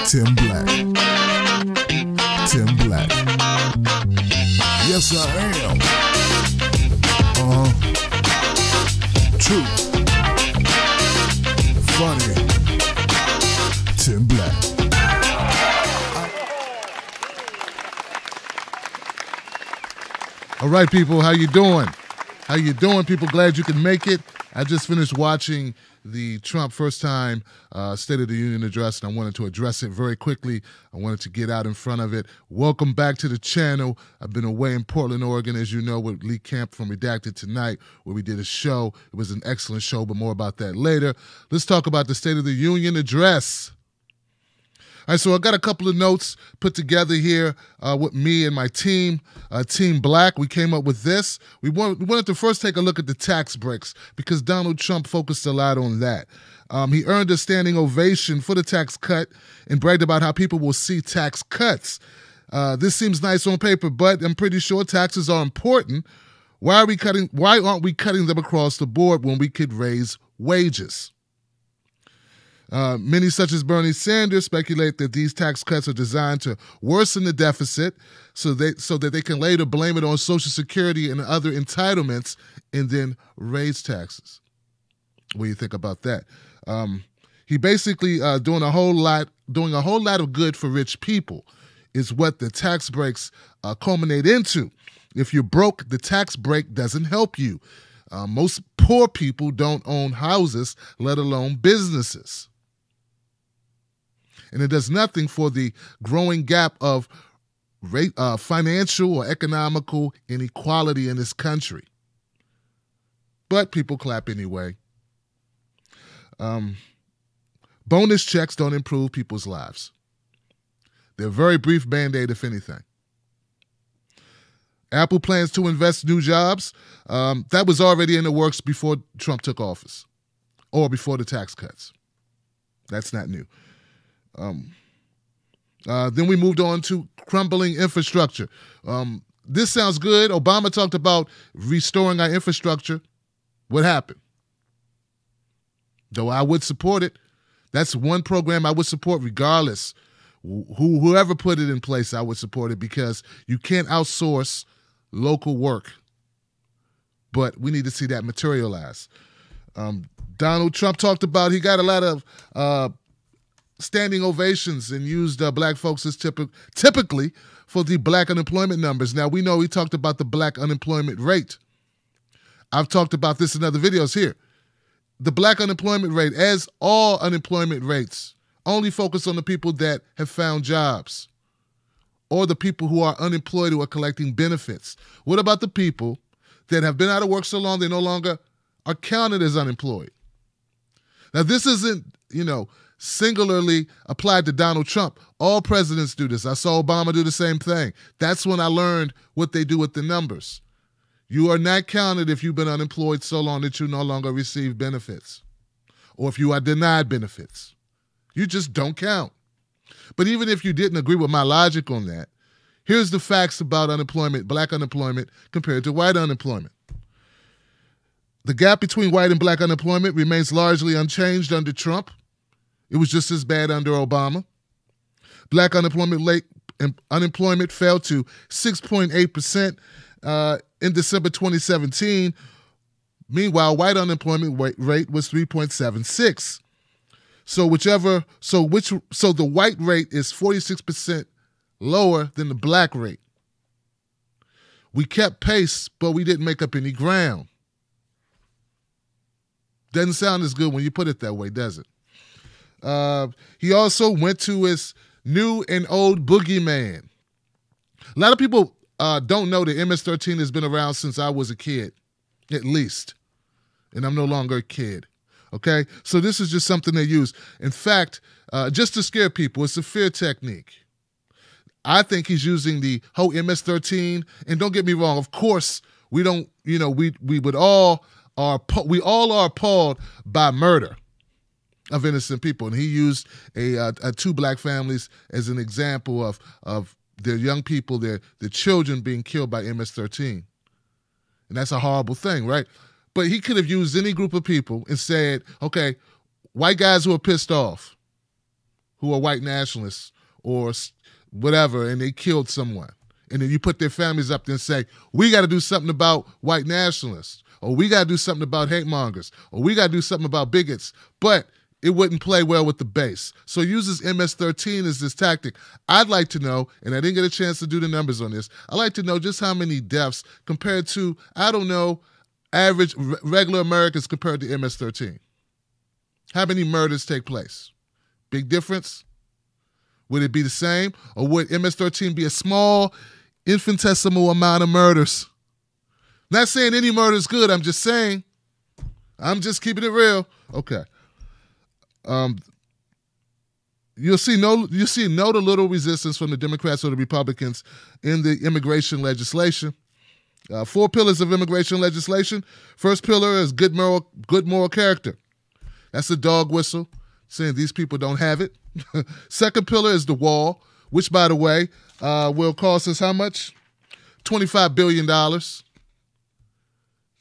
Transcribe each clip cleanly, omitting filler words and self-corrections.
Tim Black. Tim Black. Yes, I am. True. Funny. Tim Black. All right, people, how you doing? How you doing, people? Glad you can make it. I just finished watching the Trump first-time State of the Union address, and I wanted to address it very quickly. I wanted to get out in front of it. Welcome back to the channel. I've been away in Portland, Oregon, as you know, with Lee Camp from Redacted Tonight, where we did a show. It was an excellent show, but more about that later. Let's talk about the State of the Union address. All right, so I got a couple of notes put together here with me and my team, Team Black. We came up with this. We wanted to first take a look at the tax breaks because Donald Trump focused a lot on that. He earned a standing ovation for the tax cut and bragged about how people will see tax cuts. This seems nice on paper, but I'm pretty sure taxes are important. Why aren't we cutting them across the board when we could raise wages? Many, such as Bernie Sanders, speculate that these tax cuts are designed to worsen the deficit so that they can later blame it on Social Security and other entitlements and then raise taxes. What do you think about that? He basically doing a whole lot of good for rich people is what the tax breaks culminate into. If you're broke, the tax break doesn't help you. Most poor people don't own houses, let alone businesses. And it does nothing for the growing gap of financial or economical inequality in this country. But people clap anyway. Bonus checks don't improve people's lives. They're a very brief Band-Aid, if anything. Apple plans to invest new jobs. That was already in the works before Trump took office or before the tax cuts. That's not new. Then we moved on to crumbling infrastructure. This sounds good. Obama talked about restoring our infrastructure. What happened? Though I would support it. That's one program I would support regardless. Whoever put it in place, I would support it because you can't outsource local work. But we need to see that materialize. Donald Trump talked about, he got a lot of standing ovations and used black folks as typically for the black unemployment numbers. Now, we know he talked about the black unemployment rate. I've talked about this in other videos here. The black unemployment rate, as all unemployment rates, only focus on the people that have found jobs or the people who are unemployed who are collecting benefits. What about the people that have been out of work so long they no longer are counted as unemployed? Now, this isn't, singularly applied to Donald Trump. All presidents do this. I saw Obama do the same thing. That's when I learned what they do with the numbers. You are not counted if you've been unemployed so long that you no longer receive benefits or if you are denied benefits. You just don't count. But even if you didn't agree with my logic on that, here's the facts about unemployment, black unemployment compared to white unemployment. The gap between white and black unemployment remains largely unchanged under Trump. It was just as bad under Obama. Black unemployment fell to 6.8% in December 2017. Meanwhile, white unemployment rate was 3.76. So the white rate is 46% lower than the black rate. We kept pace, but we didn't make up any ground. Doesn't sound as good when you put it that way, does it? He also went to his new and old boogeyman. A lot of people don't know that MS-13 has been around since I was a kid, at least. And I'm no longer a kid. Okay? So this is just something they use. In fact, just to scare people, it's a fear technique. I think he's using the whole MS-13. And don't get me wrong, of course, we don't, we all are appalled by murder of innocent people. And he used two black families as an example of their young people, their children being killed by MS-13. And that's a horrible thing, right? But he could have used any group of people and said, okay, white guys who are pissed off, who are white nationalists or whatever, and they killed someone. And then you put their families up there and say, we got to do something about white nationalists, or we got to do something about hate mongers, or we got to do something about bigots. But it wouldn't play well with the base. So it uses MS-13 as this tactic. I'd like to know, and I didn't get a chance to do the numbers on this, I'd like to know just how many deaths compared to, I don't know, average regular Americans compared to MS-13. How many murders take place? Big difference? Would it be the same? Or would MS-13 be a small, infinitesimal amount of murders? Not saying any murder is good. I'm just saying. I'm just keeping it real. Okay. You'll see no to little resistance from the Democrats or the Republicans in the immigration legislation. 4 pillars of immigration legislation. First pillar is good moral character. That's a dog whistle saying these people don't have it. Second pillar is the wall, which, by the way, will cost us how much? $25 billion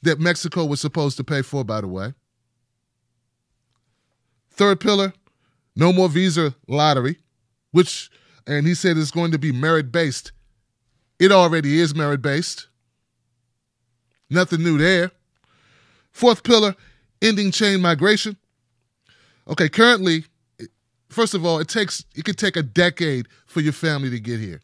that Mexico was supposed to pay for, by the way. Third pillar, no more visa lottery, and he said it's going to be merit-based. It already is merit-based. Nothing new there. Fourth pillar, ending chain migration. Okay, currently, first of all, it could take a decade for your family to get here.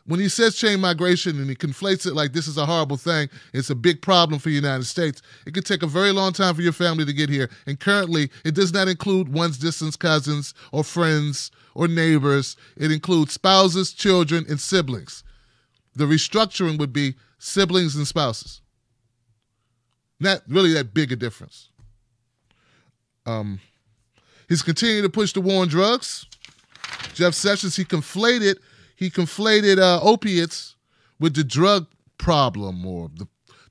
When he says chain migration and he conflates it like this is a horrible thing, it's a big problem for the United States, it could take a very long time for your family to get here. And currently, it does not include one's distant cousins or friends or neighbors. It includes spouses, children, and siblings. The restructuring would be siblings and spouses. Not really that big a difference. He's continuing to push the war on drugs. Jeff Sessions, he conflated opiates with the drug problem, or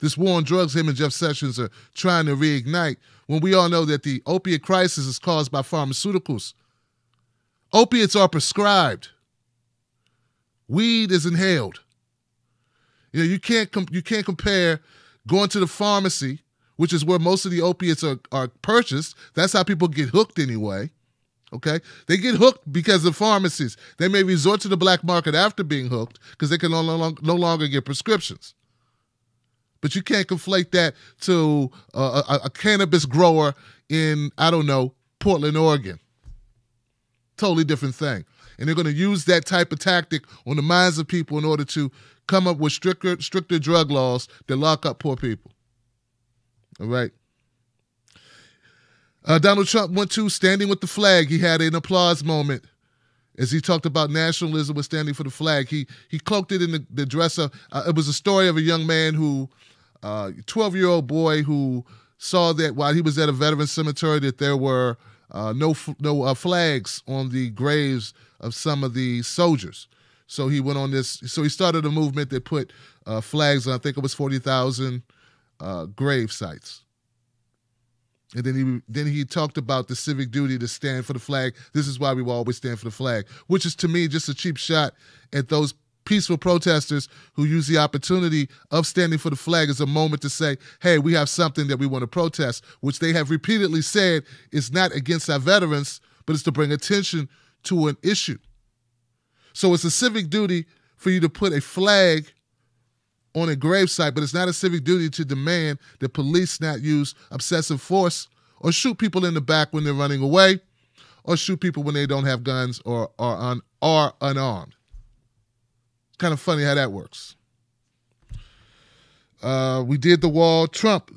this war on drugs him and Jeff Sessions are trying to reignite, when we all know that the opiate crisis is caused by pharmaceuticals. Opiates are prescribed. Weed is inhaled. You can't compare going to the pharmacy, which is where most of the opiates are purchased. That's how people get hooked anyway. Okay? They get hooked because of pharmacies. They may resort to the black market after being hooked because they can no longer get prescriptions. But you can't conflate that to a cannabis grower in, I don't know, Portland, Oregon. Totally different thing. And they're going to use that type of tactic on the minds of people in order to come up with stricter drug laws that lock up poor people. All right. Donald Trump went to standing with the flag. He had an applause moment as he talked about nationalism with standing for the flag. He cloaked it in the dresser. It was a story of a young man who, 12-year-old boy who saw that while he was at a veteran cemetery that there were no flags on the graves of some of the soldiers. So he went on this. So he started a movement that put flags on, I think it was 40,000 grave sites. And then he talked about the civic duty to stand for the flag. This is why we will always stand for the flag, which is to me just a cheap shot at those peaceful protesters who use the opportunity of standing for the flag as a moment to say, hey, we have something that we want to protest, which they have repeatedly said is not against our veterans, but it's to bring attention to an issue. So it's a civic duty for you to put a flag on a gravesite, but it's not a civic duty to demand that police not use excessive force or shoot people in the back when they're running away or shoot people when they don't have guns or are unarmed. Kind of funny how that works. We did the wall. Trump,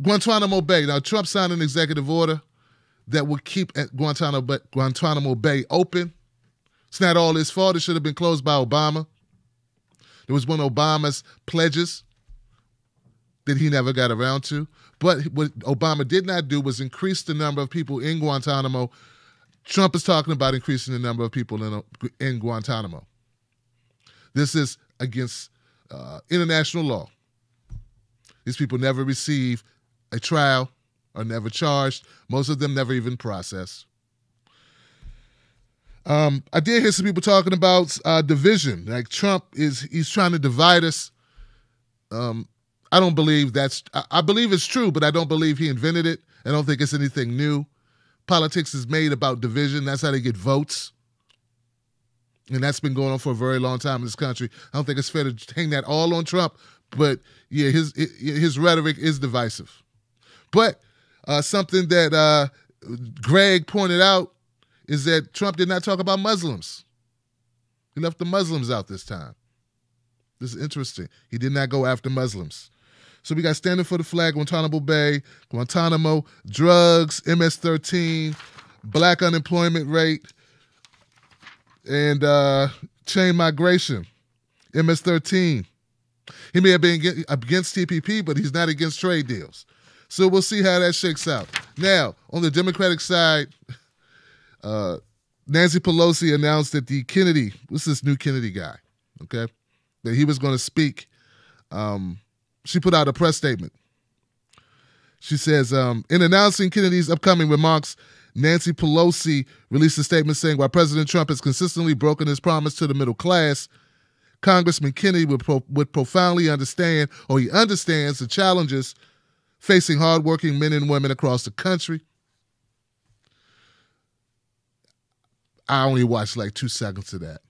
Guantanamo Bay. Now, Trump signed an executive order that would keep Guantanamo Bay open. It's not all his fault. It should have been closed by Obama. It was one of Obama's pledges that he never got around to. But what Obama did not do was increase the number of people in Guantanamo. Trump is talking about increasing the number of people in Guantanamo. This is against international law. These people never receive a trial, are never charged. Most of them never even processed. I did hear some people talking about division. Like Trump he's trying to divide us. I don't believe I believe it's true, but I don't believe he invented it. I don't think it's anything new. politics is made about division. That's how they get votes. And that's been going on for a very long time in this country. I don't think it's fair to hang that all on Trump, but yeah, his rhetoric is divisive. But something that Greg pointed out is that Trump did not talk about Muslims. He left the Muslims out this time. This is interesting. He did not go after Muslims. So we got Standing for the Flag, Guantanamo Bay, Guantanamo, drugs, MS-13, black unemployment rate, and chain migration, MS-13. He may have been against TPP, but he's not against trade deals. So we'll see how that shakes out. Now, on the Democratic side, Nancy Pelosi announced that the Kennedy, this is this new Kennedy guy, okay, that he was going to speak. She put out a press statement. She says, in announcing Kennedy's upcoming remarks, Nancy Pelosi released a statement saying, while President Trump has consistently broken his promise to the middle class, Congressman Kennedy would profoundly understand, or he understands, the challenges facing hardworking men and women across the country. I only watched like 2 seconds of that.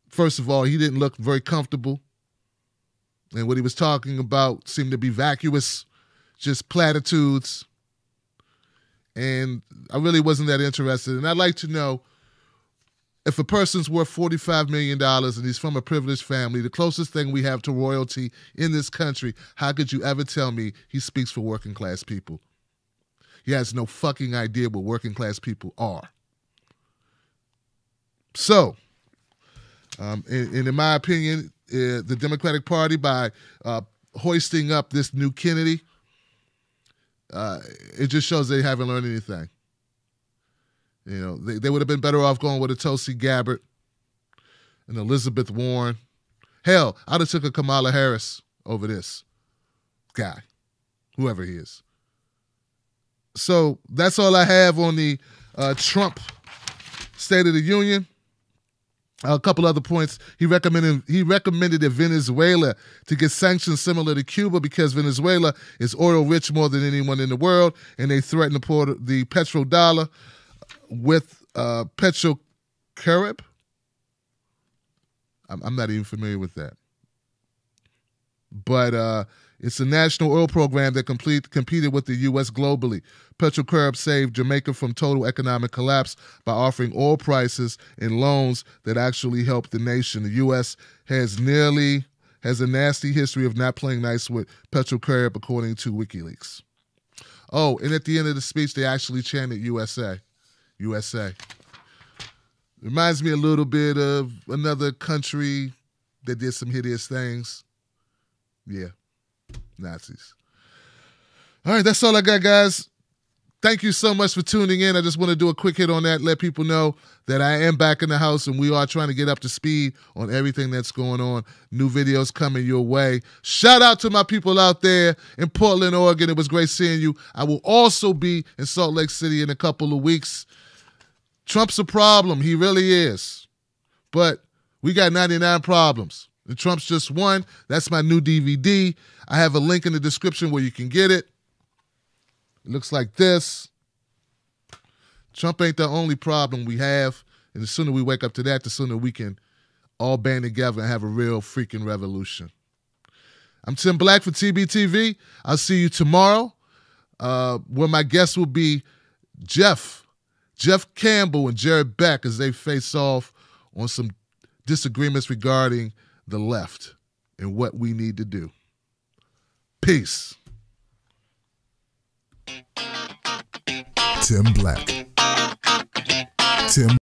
First of all, he didn't look very comfortable. And what he was talking about seemed to be vacuous, just platitudes. And I really wasn't that interested. And I'd like to know, if a person's worth $45 million and he's from a privileged family, the closest thing we have to royalty in this country, how could you ever tell me he speaks for working class people? He has no fucking idea what working class people are. So, in my opinion, the Democratic Party, by hoisting up this new Kennedy, it just shows they haven't learned anything. You know, they would have been better off going with a Tulsi Gabbard and Elizabeth Warren. Hell, I'd have took a Kamala Harris over this guy, whoever he is. So that's all I have on the Trump State of the Union. A couple other points. He recommended that Venezuela to get sanctions similar to Cuba because Venezuela is oil rich more than anyone in the world, and they threaten to pour the petrodollar with Petrocarib. I'm not even familiar with that. But it's a national oil program that competed with the U.S. globally. Petrocarib saved Jamaica from total economic collapse by offering oil prices and loans that actually helped the nation. The U.S. has a nasty history of not playing nice with Petrocarib, according to WikiLeaks. Oh, and at the end of the speech, they actually chanted USA. USA. Reminds me a little bit of another country that did some hideous things. Yeah, Nazis. All right, that's all I got, guys. Thank you so much for tuning in. I just want to do a quick hit on that, let people know that I am back in the house and we are trying to get up to speed on everything that's going on. New videos coming your way. Shout out to my people out there in Portland, Oregon. It was great seeing you. I will also be in Salt Lake City in a couple of weeks. Trump's a problem. He really is. But we got 99 problems. And Trump's just one. That's my new DVD. I have a link in the description where you can get it. It looks like this. Trump ain't the only problem we have. And the sooner we wake up to that, the sooner we can all band together and have a real freaking revolution. I'm Tim Black for TBTV. I'll see you tomorrow, where my guests will be Jeff Campbell and Jared Beck as they face off on some disagreements regarding the left and what we need to do. Peace. Tim Black. Tim